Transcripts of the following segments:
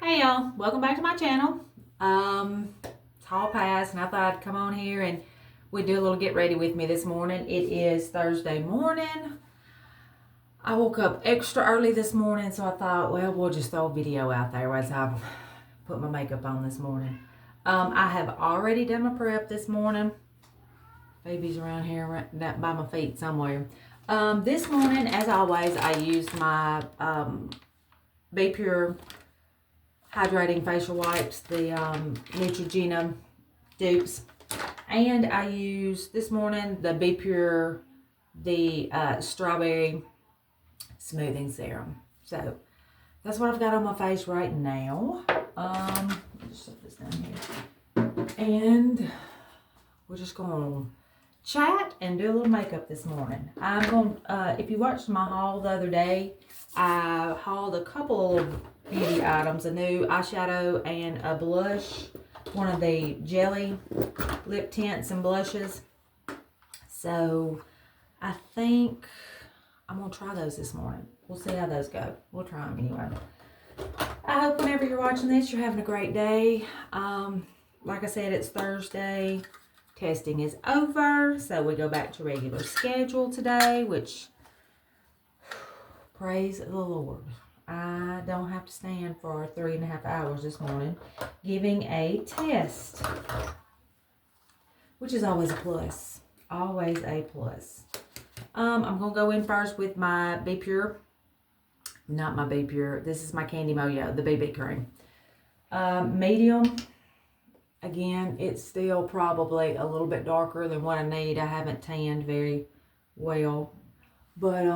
Hey y'all, welcome back to my channel. It's all past and I thought I'd come on here and we'd do a little get ready with me this morning. It is Thursday morning. I woke up extra early this morning, so I thought, well, we'll just throw a video out there as I put my makeup on this morning. I have already done my prep this morning. Baby's around here right by my feet somewhere. This morning, as always, I used my Be Pure hydrating facial wipes, the Neutrogena dupes, and I used this morning the Be Pure, the strawberry smoothing serum. So that's what I've got on my face right now. Just set this down here, and we're just gonna chat and do a little makeup this morning. I'm gonna if you watched my haul the other day, I hauled a couple of beauty items, a new eyeshadow and a blush, one of the jelly lip tints and blushes. So I think I'm gonna try those this morning. We'll see how those go. We'll try them anyway. I hope whenever you're watching this, you're having a great day. Like I said, it's Thursday. Testing is over, so we go back to regular schedule today, which praise the Lord. I don't have to stand for 3.5 hours this morning giving a test, which is always a plus. Always a plus. I'm going to go in first with my Be Pure. Not my Be Pure. This is my Candy Moyo, the BB cream. Medium. Again, it's still probably a little bit darker than what I need. I haven't tanned very well. But,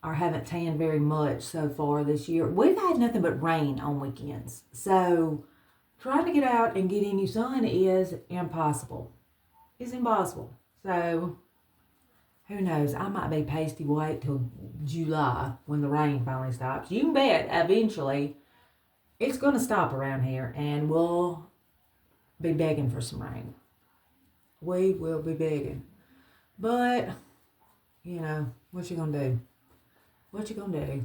or haven't tanned very much so far this year. We've had nothing but rain on weekends. So, trying to get out and get any sun is impossible. It's impossible. So, who knows? I might be pasty white till July when the rain finally stops. You can bet eventually it's going to stop around here and we'll be begging for some rain. We will be begging. But, you know, what you going to do? What you gonna do?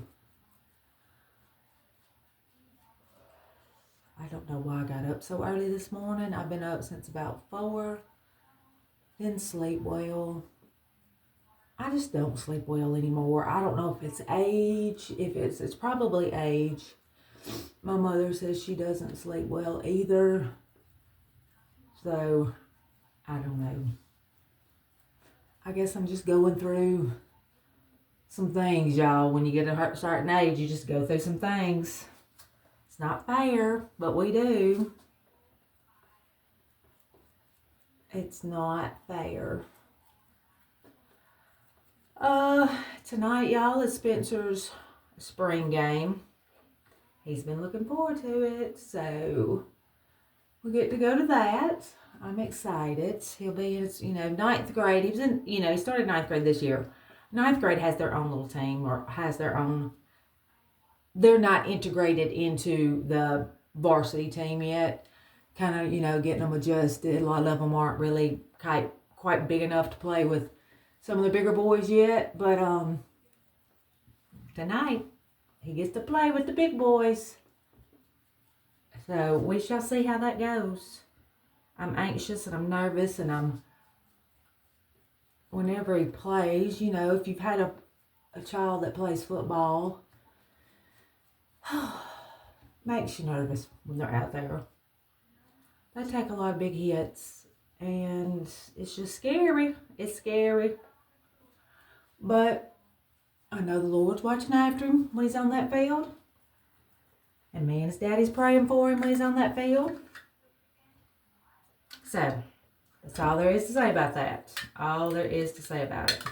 I don't know why I got up so early this morning. I've been up since about 4. Didn't sleep well. I just don't sleep well anymore. I don't know if it's age. It's probably age. My mother says she doesn't sleep well either. So, I don't know. I guess I'm just going through some things, y'all. When you get a certain age, you just go through some things. It's not fair, but we do. It's not fair. Tonight, y'all, is Spencer's spring game. He's been looking forward to it, so we get to go to that. I'm excited. He'll be in his, 9th grade. He was in, he started 9th grade this year. 9th grade has their own little team or has their own. They're not integrated into the varsity team yet. Kind of, getting them adjusted. A lot of them aren't really quite big enough to play with some of the bigger boys yet. But tonight, he gets to play with the big boys. So we shall see how that goes. I'm anxious and I'm nervous and whenever he plays, if you've had a child that plays football, makes you nervous when they're out there. They take a lot of big hits, and it's just scary. It's scary. But I know the Lord's watching after him when he's on that field. And me and his daddy's praying for him when he's on that field. So, that's all there is to say about that. All there is to say about it.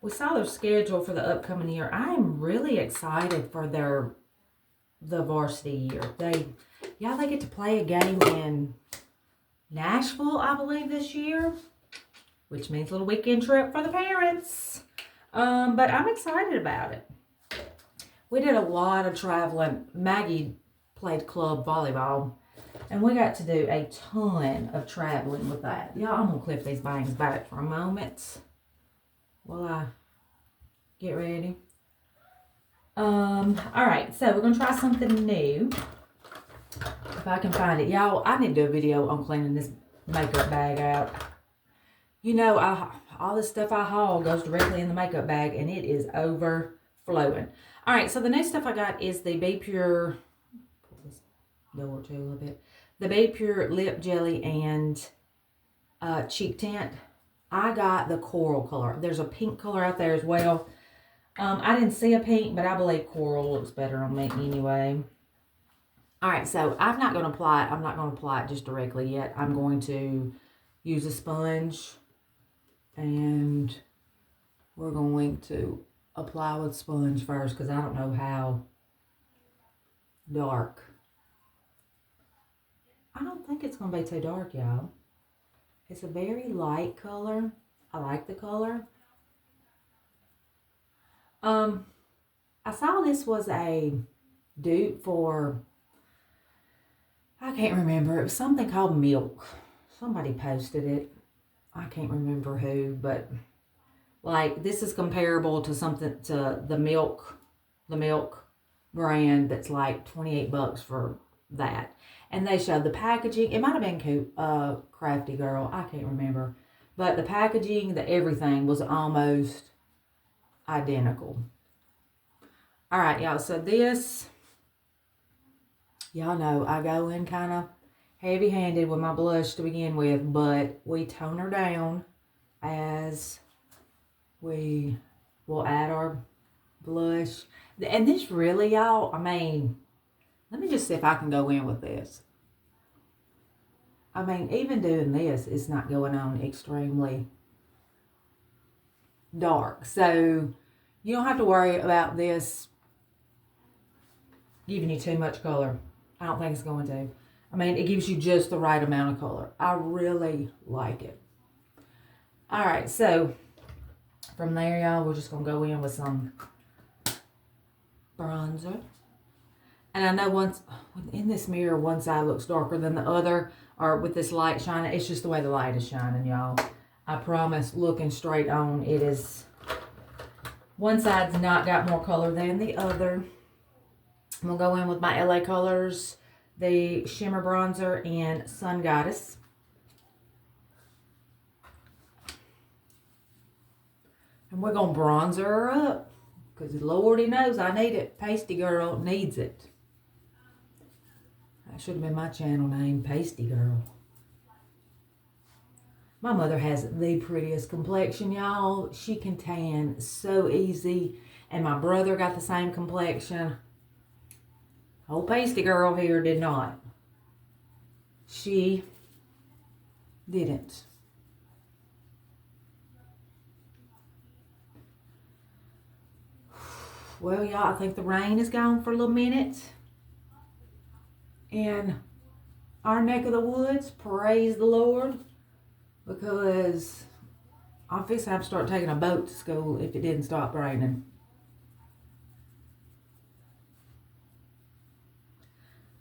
We saw their schedule for the upcoming year. I'm really excited for the varsity year. They get to play a game in Nashville, I believe, this year, which means a little weekend trip for the parents. But I'm excited about it. We did a lot of traveling. Maggie played club volleyball. And we got to do a ton of traveling with that. Y'all, I'm going to clip these bangs back for a moment while I get ready. All right, so we're gonna try something new. If I can find it. Y'all, I need to do a video on cleaning this makeup bag out. You know, all this stuff I haul goes directly in the makeup bag, and it is overflowing. All right, so the next stuff I got is the Be Pure, pull this door to a little bit, the Be Pure Lip Jelly and Cheek Tint. I got the coral color. There's a pink color out there as well. I didn't see a pink, but I believe coral looks better on me anyway. All right, so I'm not going to apply it. I'm not going to apply it just directly yet. I'm going to use a sponge, and we're going to apply with sponge first because I don't know how dark. I don't think it's going to be too dark, y'all. It's a very light color. I like the color. I saw this was a dupe for, I can't remember. It was something called Milk. Somebody posted it. I can't remember who, but like this is comparable to something, to the Milk brand that's like 28 bucks for that. And they showed the packaging. It might have been Crafty Girl. I can't remember. But the packaging, the everything was almost identical. All right, y'all. So this, y'all know I go in kind of heavy-handed with my blush to begin with, but we tone her down as we will add our blush. And this really, y'all, I mean, let me just see if I can go in with this. I mean, even doing this, it's not going on extremely dark. So you don't have to worry about this giving you too much color. I don't think it's going to. I mean, it gives you just the right amount of color. I really like it. All right, so from there, y'all, we're just going to go in with some bronzer. And I know once in this mirror, one side looks darker than the other, or with this light shining. It's just the way the light is shining, y'all. I promise, looking straight on, it is, one side's not got more color than the other. I'm going to go in with my LA Colors, the Shimmer Bronzer in Sun Goddess. And we're going to bronzer her up, because Lordy knows I need it. Pasty Girl needs it. That should have been my channel name, Pasty Girl. My mother has the prettiest complexion, y'all. She can tan so easy. And my brother got the same complexion. Old Pasty Girl here did not. She didn't. Well, y'all, I think the rain is gone for a little minute. In our neck of the woods, praise the Lord. Because I fix have to start taking a boat to school if it didn't stop raining.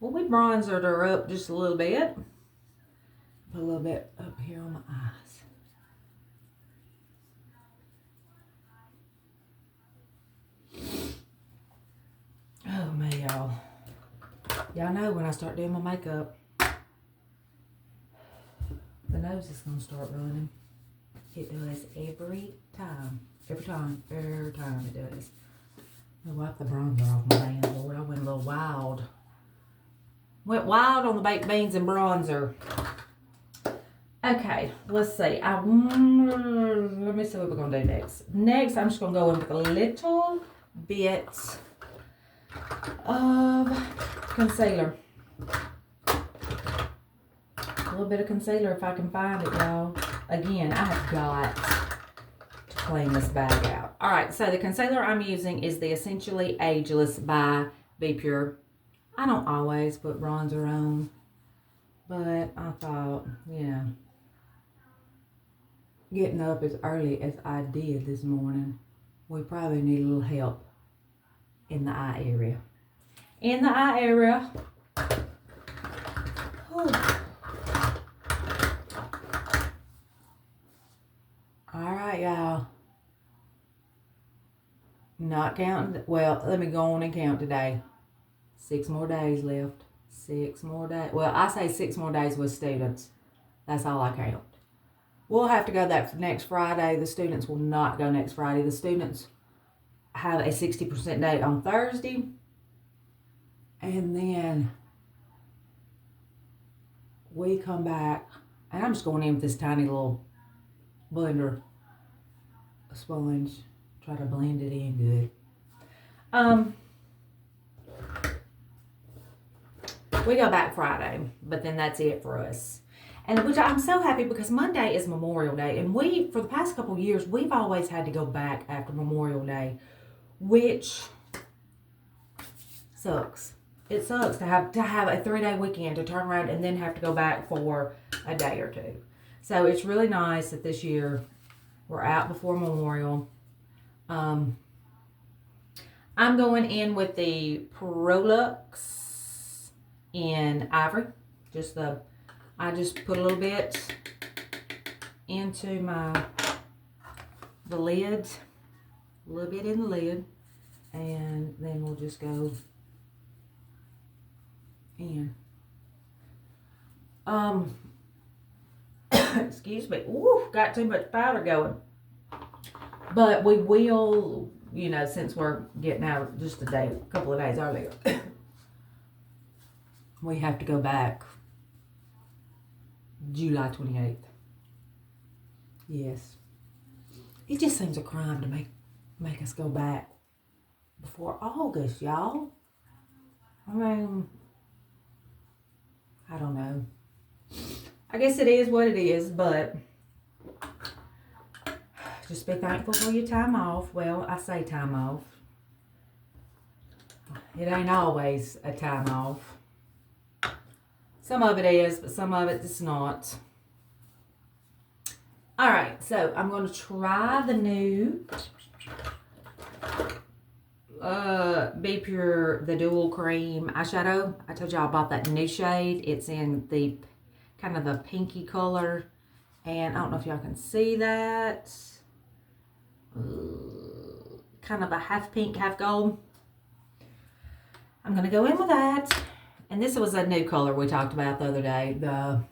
Well, we bronzered her up just a little bit. Put a little bit up here on my eyes. Oh, man, y'all. Y'all know when I start doing my makeup, the nose is going to start running. It does every time. Every time it does. I'll wipe the bronzer off my hand, Lord. I went a little wild. Went wild on the baked beans and bronzer. Okay, let's see. Let me see what we're going to do next. Next, I'm just going to go in with a little bit of concealer. A little bit of concealer if I can find it, y'all. Again, I have got to clean this bag out. All right, so the concealer I'm using is the Essentially Ageless by Be Pure. I don't always put bronzer on, but I thought, yeah, getting up as early as I did this morning, we probably need a little help in the eye area. In the eye area. Whew. All right, y'all. Not counting, well, let me go on and count today. 6 more days left. 6 more days. Well, I say 6 more days with students. That's all I count. We'll have to go that next Friday. The students will not go next Friday. The students have a 60% date on Thursday. And then we come back. And I'm just going in with this tiny little blender sponge. Try to blend it in good. We go back Friday, but then that's it for us. And which I'm so happy because Monday is Memorial Day. And we, for the past couple of years, we've always had to go back after Memorial Day, which sucks. It sucks to have a 3-day weekend to turn around and then have to go back for a day or two. So it's really nice that this year we're out before Memorial. I'm going in with the Prolux in Ivory. I just put a little bit into the lid, a little bit in the lid, and then we'll just go in. Excuse me. Ooh, got too much powder going. But we will, you know, since we're getting out just a couple of days earlier, we have to go back July 28th. Yes. It just seems a crime to make us go back before August, y'all. I mean, I don't know. I guess it is what it is, but just be thankful for your time off. Well, I say time off. It ain't always a time off. Some of it is, but some of it is not. Alright, so I'm going to try the new Be Pure, the Dual Cream eyeshadow. I told y'all I bought that new shade. It's in the kind of the pinky color. And I don't know if y'all can see that. Kind of a half pink, half gold. I'm going to go in with that. And this was a new color we talked about the other day. The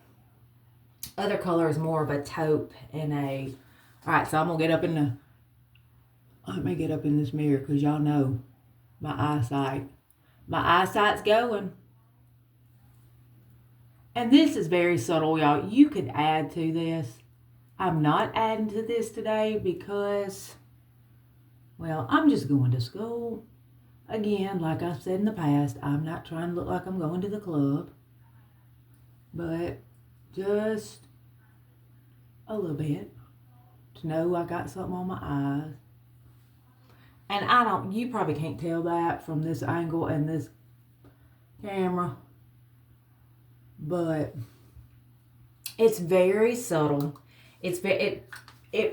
other color is more of a taupe and a... Alright, so I'm going to get up in the... Let me get up in this mirror because y'all know my eyesight. My eyesight's going. And this is very subtle, y'all. You could add to this. I'm not adding to this today because, well, I'm just going to school. Again, like I've said in the past, I'm not trying to look like I'm going to the club. But just a little bit to know I got something on my eyes. And you probably can't tell that from this angle and this camera. But it's very subtle. It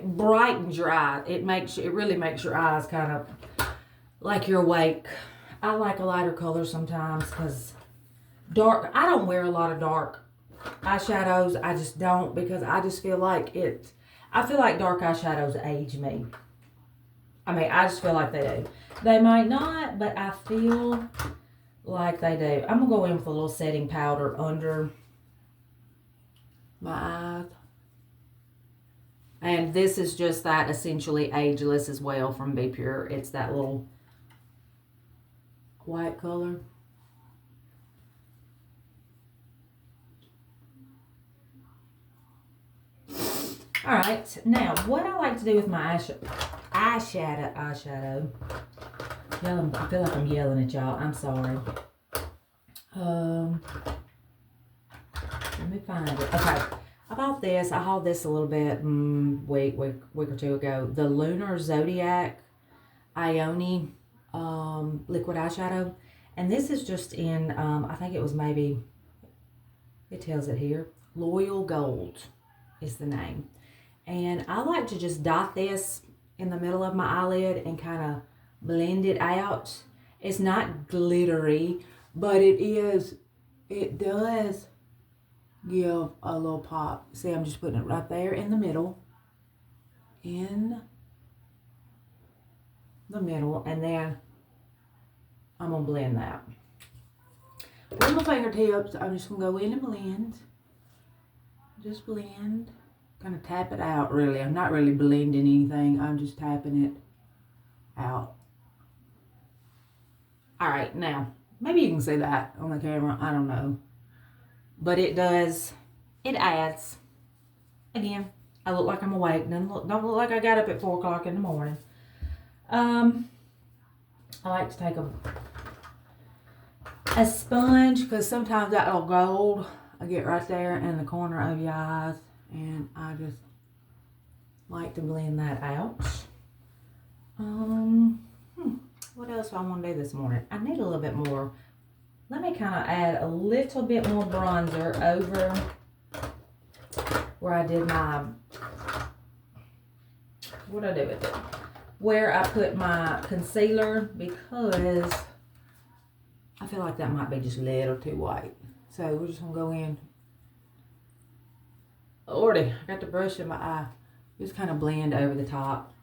brightens your eye. It really makes your eyes kind of like you're awake. I like a lighter color sometimes because dark. I don't wear a lot of dark eyeshadows. I just don't because I just feel like it. I feel like dark eyeshadows age me. I mean, I just feel like they do. They might not, but I feel like they do. I'm gonna go in with a little setting powder under my eyes. And this is just that Essentially Ageless as well from Be Pure. It's that little white color. Alright, now what I like to do with my eyeshadow. I feel like I'm yelling at y'all. I'm sorry. Let me find it. Okay. I bought this. I hauled this a little bit week or two ago. The Lunar Zodiac Ione liquid eyeshadow. And this is just in, I think it was maybe, it tells it here, Loyal Gold is the name. And I like to just dot this in the middle of my eyelid and kind of blend it out. It's not glittery, but it does give a little pop. See, I'm just putting it right there in the middle. the middle, and then I'm going to blend that. With my fingertips, I'm just going to go in and blend. Just blend. Kind of tap it out, really. I'm not really blending anything. I'm just tapping it out. Alright, now, maybe you can see that on the camera. I don't know. But it does, it adds. Again, I look like I'm awake. Don't look like I got up at 4 o'clock in the morning. I like to take a sponge, because sometimes that little gold, I get right there in the corner of your eyes, and I just like to blend that out. What else do I want to do this morning? I need a little bit more. Let me kind of add a little bit more bronzer over where I did my, what did I do with it? Where I put my concealer, because I feel like that might be just a little too white. So we're just going to go in. Lordy, I got the brush in my eye. Just kind of blend over the top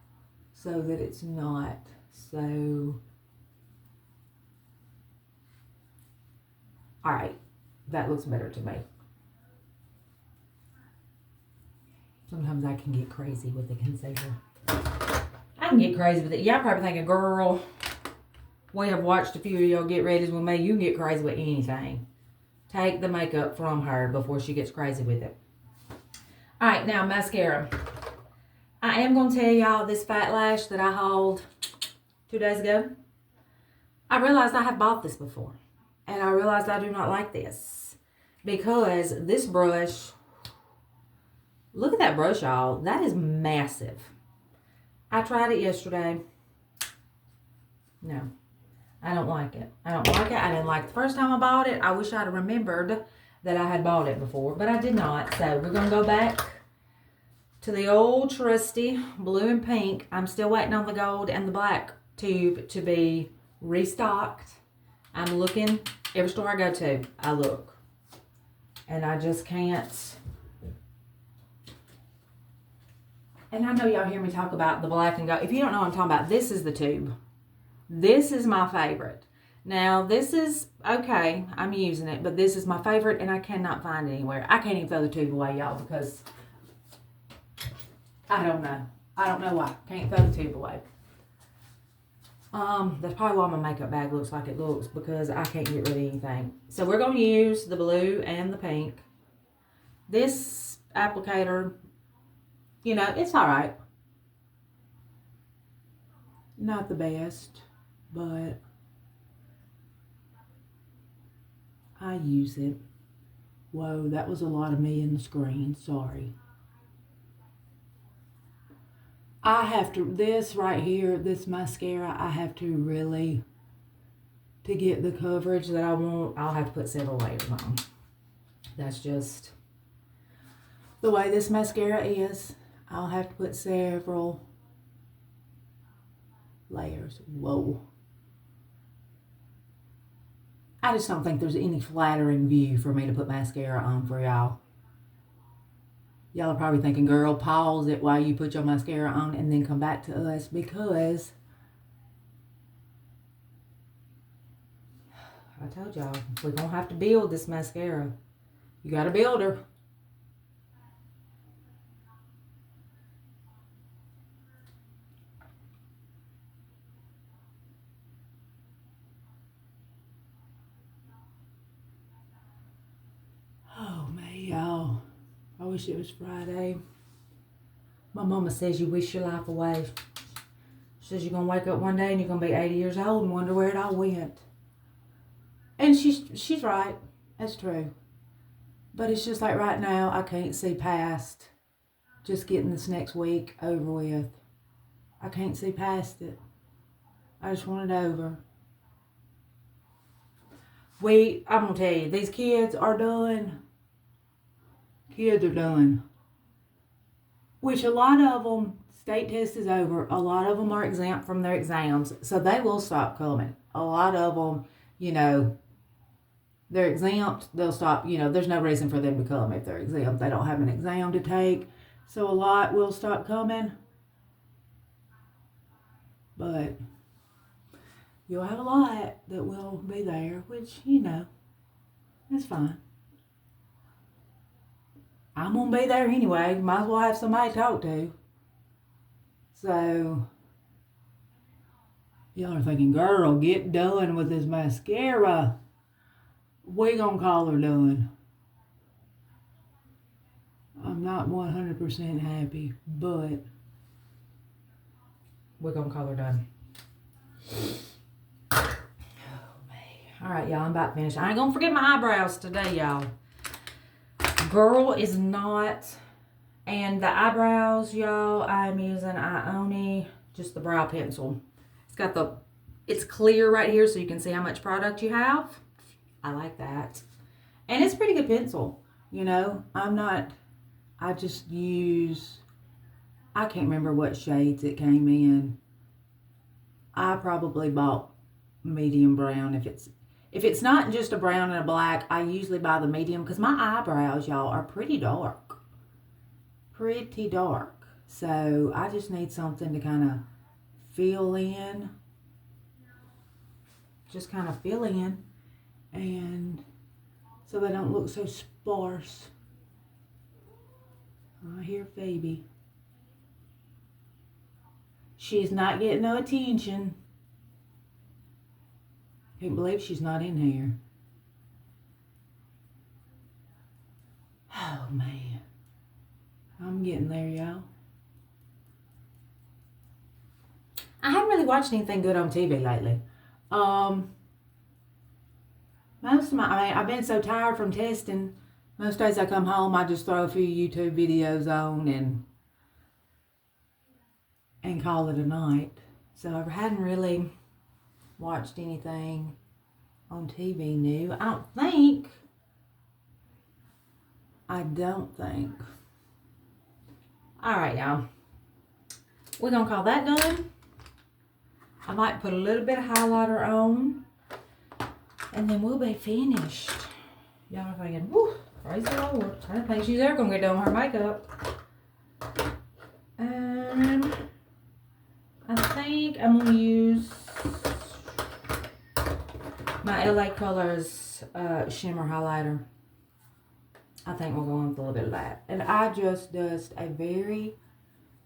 so that it's not so... Alright, that looks better to me. Sometimes I can get crazy with the concealer. I can get crazy with it. Y'all probably thinking, girl, we have watched a few of y'all get ready with me. You can get crazy with anything. Take the makeup from her before she gets crazy with it. Alright, now mascara. I am going to tell y'all this fat lash that I hauled 2 days ago. I realized I have bought this before. And I realized I do not like this. Because this brush, look at that brush, y'all. That is massive. I tried it yesterday. No, I don't like it. I don't like it. I didn't like it the first time I bought it. I wish I'd have remembered that I had bought it before, but I did not. So we're going to go back to the old trusty blue and pink. I'm still waiting on the gold and the black tube to be restocked. I'm looking, every store I go to, I look. And I just can't. And I know y'all hear me talk about the black and gold. If you don't know what I'm talking about, this is the tube. This is my favorite. Now, this is, okay, I'm using it, but this is my favorite, and I cannot find it anywhere. I can't even throw the tube away, y'all, because I don't know. I don't know why. Can't throw the tube away. That's probably why my makeup bag looks like it looks, because I can't get rid of anything. So we're going to use the blue and the pink. This applicator, you know, it's alright. Not the best, but I use it. Whoa, that was a lot of me in the screen. Sorry. I have to, this right here, this mascara, I have to really, to get the coverage that I want, I'll have to put several layers on. That's just the way this mascara is. I'll have to put several layers. Whoa. I just don't think there's any flattering view for me to put mascara on for y'all. Y'all are probably thinking, girl, pause it while you put your mascara on and then come back to us, because I told y'all, we're going to have to build this mascara. You got to build her. Oh, man, y'all. I wish it was Friday. My mama says you wish your life away. She says you're going to wake up one day and you're going to be 80 years old and wonder where it all went. And she's right. That's true. But it's just like right now, I can't see past just getting this next week over with. I can't see past it. I just want it over. I'm going to tell you, these kids are done. Kids are done. Which a lot of them, state test is over. A lot of them are exempt from their exams. So they will stop coming. A lot of them, you know, they're exempt. They'll stop, you know, there's no reason for them to come if they're exempt. They don't have an exam to take. So a lot will stop coming. But you'll have a lot that will be there, which, you know, that's fine. I'm going to be there anyway. Might as well have somebody to talk to. So, y'all are thinking, girl, get done with this mascara. We gonna call her done. I'm not 100% happy, but we're gonna call her done. Oh, man. All right, y'all, I'm about to finish. I ain't gonna forget my eyebrows today, y'all. Girl is not, and the eyebrows, y'all, I'm using Ioni, just the brow pencil. It's got the, it's clear right here so you can see how much product you have. I like that. And it's a pretty good pencil, you know. I just use, I can't remember what shades it came in. I probably bought medium brown. If it's not just a brown and a black, I usually buy the medium because my eyebrows, y'all, are pretty dark. Pretty dark. So I just need something to kind of fill in. Just kind of fill in. And so they don't look so sparse. I hear Phoebe. She's not getting no attention. Can't believe she's not in here. Oh, man. I'm getting there, y'all. I haven't really watched anything good on TV lately. I've been so tired from testing. Most days I come home, I just throw a few YouTube videos on and call it a night. So I hadn't really watched anything on TV new. I don't think. All right, y'all. We're going to call that done. I might put a little bit of highlighter on. And then we'll be finished. Y'all are thinking, whoo, praise the Lord. I don't think she's ever going to get done with her makeup. I think I'm going to use my LA Colors shimmer highlighter. I think we're going with a little bit of that. And I just dust a very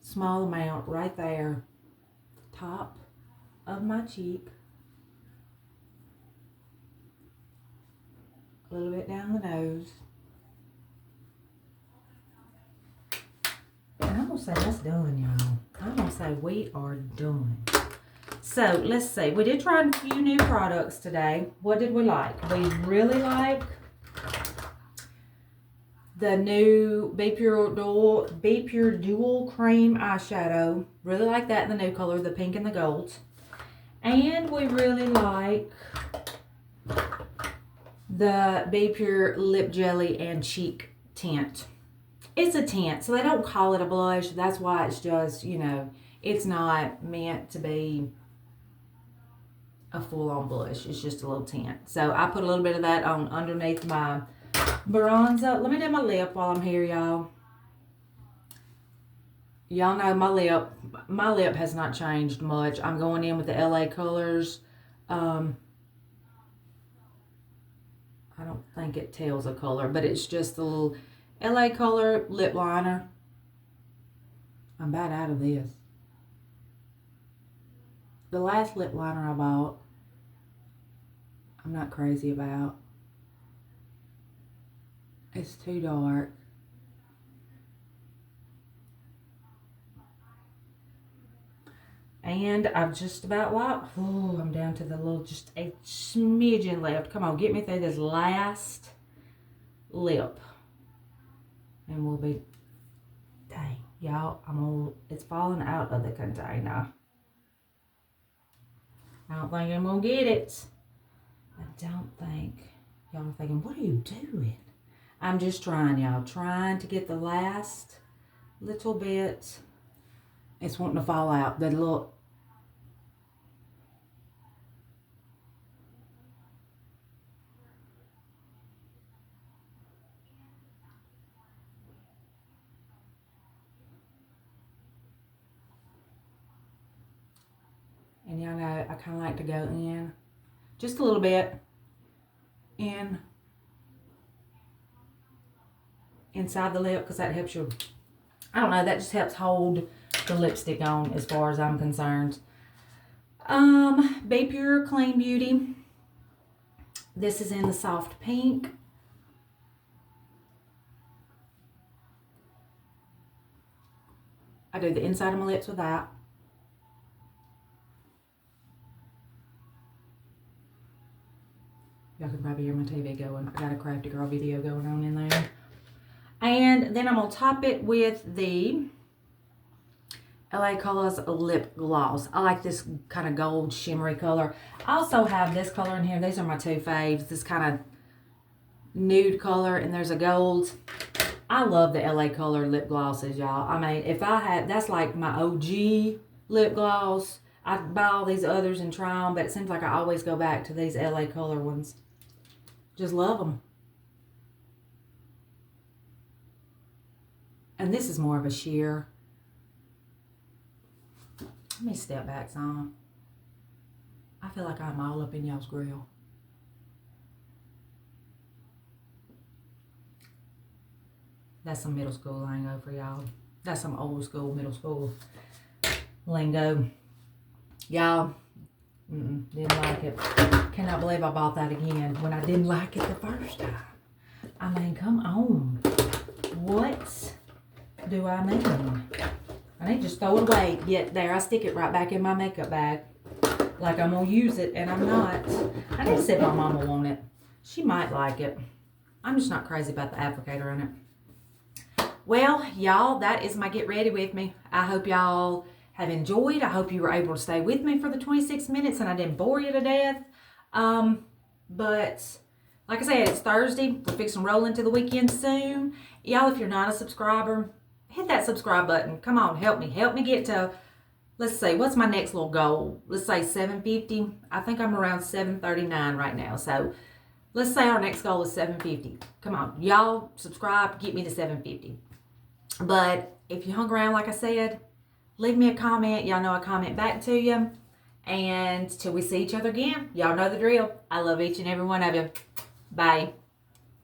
small amount right there, top of my cheek. A little bit down the nose. And I'm going to say that's done, y'all. I'm going to say we are done. So, let's see. We did try a few new products today. What did we like? We really like the new Be Pure Dual Cream eyeshadow. Really like that in the new color, the pink and the gold. And we really like the Be Pure Lip Jelly and Cheek Tint. It's a tint, so they don't call it a blush. That's why it's just, you know, it's not meant to be a full-on blush. It's just a little tint. So I put a little bit of that on underneath my bronzer. Let me do my lip while I'm here, y'all. Y'all know my lip has not changed much. I'm going in with the LA Colors. I don't think it tells a color, but it's just a little LA Color lip liner. I'm about out of this. The last lip liner I bought, I'm not crazy about. It's too dark. And I've just about locked. Oh, I'm down to the little, just a smidgen left. Come on, get me through this last lip. And we'll be, dang, y'all, it's falling out of the container. I don't think I'm going to get it. I don't think. Y'all are thinking, what are you doing? I'm just trying, y'all. Trying to get the last little bit. It's wanting to fall out. The little... And y'all know I kind of like to go in just a little bit in inside the lip, because that helps you, I don't know, that just helps hold the lipstick on as far as I'm concerned. Be Pure Clean Beauty. This is in the soft pink. I do the inside of my lips with that. Y'all can probably hear my TV going. I got a Crafty Girl video going on in there. And then I'm going to top it with the LA Colors Lip Gloss. I like this kind of gold shimmery color. I also have this color in here. These are my two faves. This kind of nude color, and there's a gold. I love the LA Color lip glosses, y'all. I mean, if I had, that's like my OG lip gloss. I'd buy all these others and try them, but it seems like I always go back to these LA Color ones. Just love them. And this is more of a sheer. Let me step back some. I feel like I'm all up in y'all's grill. That's some middle school lingo for y'all. That's some old school, middle school lingo. Y'all, didn't like it. Cannot believe I bought that again when I didn't like it the first time. I mean, come on. What do I mean? I need to just throw it away. Yet there, I stick it right back in my makeup bag. Like I'm going to use it, and I'm not. I need to see if my mom will want it. She might like it. I'm just not crazy about the applicator in it. Well, y'all, that is my get ready with me. I hope y'all have enjoyed. I hope you were able to stay with me for the 26 minutes and I didn't bore you to death. But like I said, it's Thursday. We're fixing to roll into the weekend soon. Y'all, if you're not a subscriber, hit that subscribe button. Come on, help me. Help me get to, let's see, what's my next little goal? Let's say 750. I think I'm around 739 right now. So let's say our next goal is 750. Come on, y'all subscribe, get me to 750. But if you hung around, like I said, leave me a comment. Y'all know I comment back to you. And till we see each other again, y'all know the drill. I love each and every one of you. Bye.